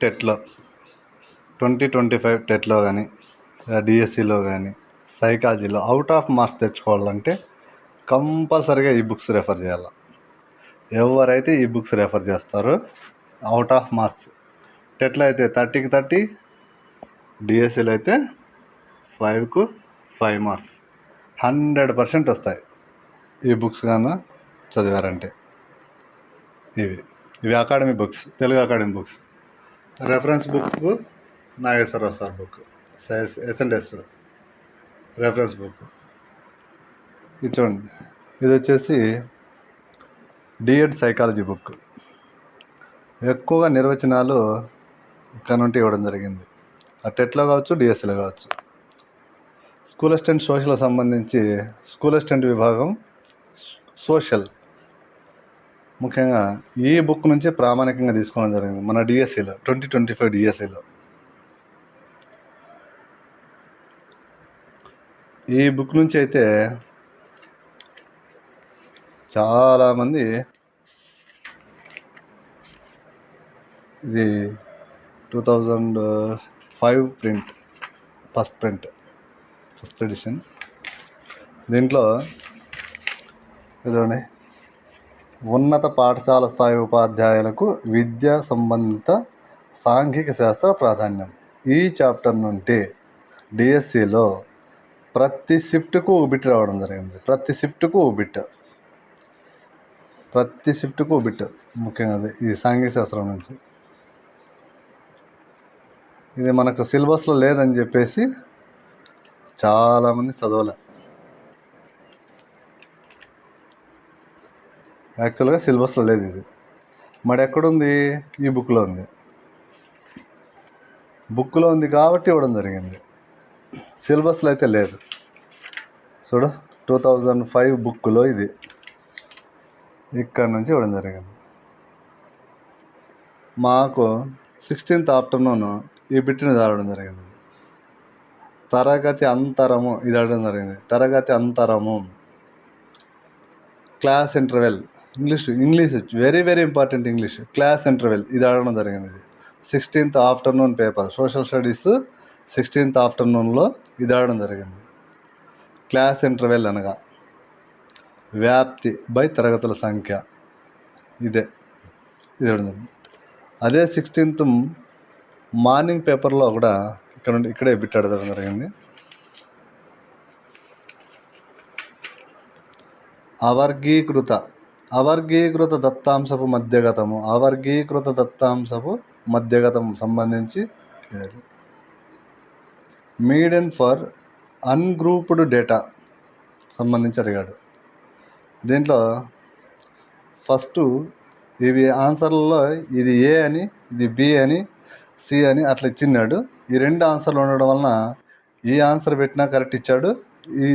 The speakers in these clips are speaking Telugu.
టెట్లో 2025 టెట్లో కానీ డిఎస్సిలో కానీ సైకాలజీలో అవుట్ ఆఫ్ మార్క్స్ తెచ్చుకోవాలంటే కంపల్సరీగా ఈ బుక్స్ రెఫర్ చేయాలి. ఎవరైతే ఈ బుక్స్ రెఫర్ చేస్తారో అవుట్ ఆఫ్ మార్క్స్, టెట్లో అయితే 30కి 30, డిఎస్సిలో అయితే 5కు 5 మార్క్స్ 100% వస్తాయి ఈ బుక్స్ కన్నా చదివారంటే. ఇవి academy books, Telugu academy books. Reference book Nageswararao sir book, S&S reference book. ఇది చూడండి, ఇది వచ్చేసి డిఎడ్ సైకాలజీ బుక్. ఎక్కువగా నిర్వచనాలు ఇక్కడ నుండి ఇవ్వడం జరిగింది, టెట్లో కావచ్చు, డిఎస్సిలో కావచ్చు. స్కూల్ అసిస్టెంట్ సోషల్ సంబంధించి స్కూల్ అసిస్టెంట్ విభాగం సోషల్ ముఖ్యంగా ఈ బుక్ నుంచి ప్రామాణికంగా తీసుకోవడం జరిగింది మన డిఎస్సిలో 2025 డిఎస్సిలో. ఈ బుక్ నుంచి అయితే చాలామంది, ఇది 2005 ప్రింట్, ఫస్ట్ ఎడిషన్. దీంట్లో చూడండి, ఉన్నత పాఠశాల స్థాయి ఉపాధ్యాయులకు విద్యా సంబంధిత సాంఘిక శాస్త్ర ప్రాధాన్యం. ఈ చాప్టర్ నుండి డిఎస్సిలో ప్రతి షిఫ్ట్కు ఒక బిట్ రావడం జరిగింది. ప్రతి షిఫ్ట్కు ఒక బిట్ ముఖ్యంగా అది ఈ సాంఘిక శాస్త్రం నుంచి. ఇది మనకు సిలబస్లో లేదని చెప్పేసి చాలామంది చదవలే. యాక్చువల్గా సిలబస్లో లేదు ఇది, మరి ఎక్కడుంది? ఈ బుక్లో ఉంది. బుక్లో ఉంది కాబట్టి ఇవ్వడం జరిగింది, సిలబస్లో అయితే లేదు. చూడు, 2005 బుక్లో ఇది ఇక్కడ నుంచి ఇవ్వడం జరిగింది. మాకు 16th ఆఫ్టర్నూన్ ఈ బిట్ని చదవడం జరిగింది. తరగతి అంతరము ఇది అడగడం జరిగింది. తరగతి అంతరము, class interval, English very very important. English class interval ఇది అడగడం జరిగింది. 16th afternoon paper social studies 16th ఆఫ్టర్నూన్లో ఇది అడగడం జరిగింది. క్లాస్ ఇంటర్వెల్ అనగా వ్యాప్తి బై తరగతుల సంఖ్య, ఇది అడగడం జరిగింది. అదే 16th మార్నింగ్ పేపర్లో కూడా ఇక్కడే బిట్ అడగడం జరిగింది. అవర్గీకృత దత్తాంశపు మధ్యగతం సంబంధించి మీడియన్ ఫర్ అన్గ్రూప్డ్ డేటా సంబంధించి అడిగాడు. దీంట్లో ఫస్ట్ ఇవి ఆన్సర్లలో ఇది ఏ అని, ఇది బి అని, సి అని అట్లా ఇచ్చిన్నాడు. ఈ 2 ఆన్సర్లు ఉండడం వలన ఈ ఆన్సర్ పెట్టినా కరెక్ట్ ఇచ్చాడు,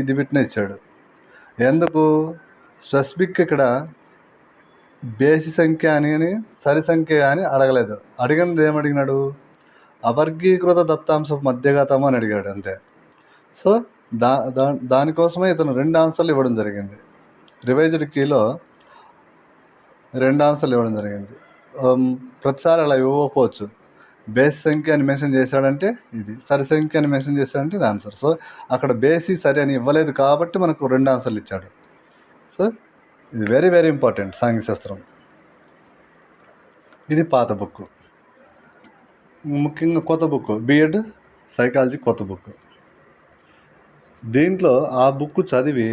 ఇది పెట్టినా ఇచ్చాడు. ఎందుకు స్పెసిఫిక్ ఇక్కడ బేసి సంఖ్య అని సరి సంఖ్య అని అడగలేదు. అడిగినది ఏమడిగినాడు? అవర్గీకృత దత్తాంశపు మధ్యగతము అని అడిగాడు, అంతే. సో దానికోసమే ఇతను 2 ఆన్సర్లు ఇవ్వడం జరిగింది. రివైజ్డ్ కీలో 2 ఆన్సర్లు ఇవ్వడం జరిగింది. ప్రతిసారి అలా ఇవ్వకపోవచ్చు. బేస్ సంఖ్య అని మెన్షన్ చేశాడంటే ఇది, సరి సంఖ్య అని మెన్షన్ చేశాడంటే ఇది ఆన్సర్. సో అక్కడ బేసి సరి అని ఇవ్వలేదు కాబట్టి మనకు 2 ఆన్సర్లు ఇచ్చాడు. సో ఇది వెరీ వెరీ ఇంపార్టెంట్ సాంఘిక శాస్త్రం. ఇది పాత బుక్. ముఖ్యంగా కొత్త బుక్ బిఎడ్ సైకాలజీ కొత్త బుక్. దీంట్లో ఆ బుక్ చదివి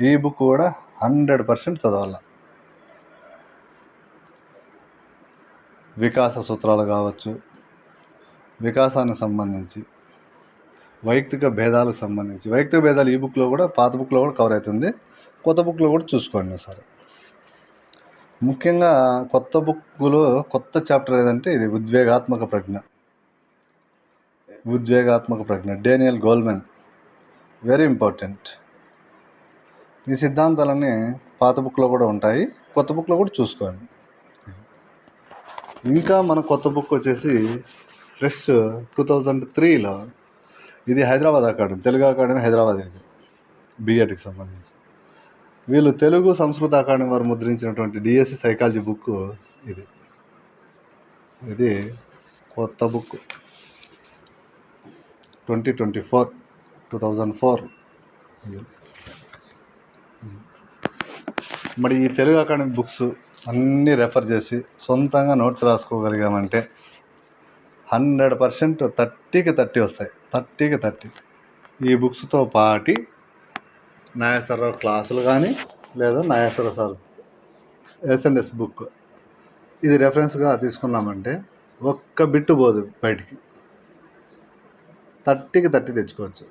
ఈ బుక్ కూడా 100% చదవాలి. వికాస సూత్రాలు కావచ్చు, వికాసానికి సంబంధించి, వైయక్తిక భేదాలకు సంబంధించి. వైయక్తిక భేదాలు ఈ బుక్లో కూడా, పాత బుక్లో కూడా కవర్ అవుతుంది. కొత్త బుక్లో కూడా చూసుకోండి ఒకసారి. ముఖ్యంగా కొత్త బుక్లో కొత్త చాప్టర్ ఏదంటే ఇది ఉద్వేగాత్మక ప్రజ్ఞ, డేనియల్ గోల్మెన్. Very important. ఈ సిద్ధాంతాలన్నీ పాత బుక్లో కూడా ఉంటాయి, కొత్త బుక్లో కూడా చూసుకోండి. ఇంకా మన కొత్త బుక్ వచ్చేసి ఫ్రెష్ 2003లో, ఇది హైదరాబాద్ అకాడమీ, తెలుగు అకాడమీ హైదరాబాద్. ఇది బిఎడ్కి సంబంధించి. వీళ్ళు తెలుగు సంస్కృత అకాడమీ వారు ముద్రించినటువంటి డిఎస్సి సైకాలజీ బుక్ ఇది. కొత్త బుక్ 2024 మరి ఈ తెలుగు అకాడమీ బుక్స్ అన్నీ రెఫర్ చేసి సొంతంగా నోట్స్ రాసుకోగలిగామంటే 100% 30కి 30 వస్తాయి. 30కి 30 ఈ బుక్స్తో పాటి నాగేశ్వరరావు క్లాసులు కానీ లేదా నాగేశ్వరరావు సార్ ఎస్ఎన్ఎస్ బుక్ ఇది రెఫరెన్స్గా తీసుకున్నామంటే ఒక్క బిట్టు పోదు బయటికి. 30కి 30 తెచ్చుకోవచ్చు.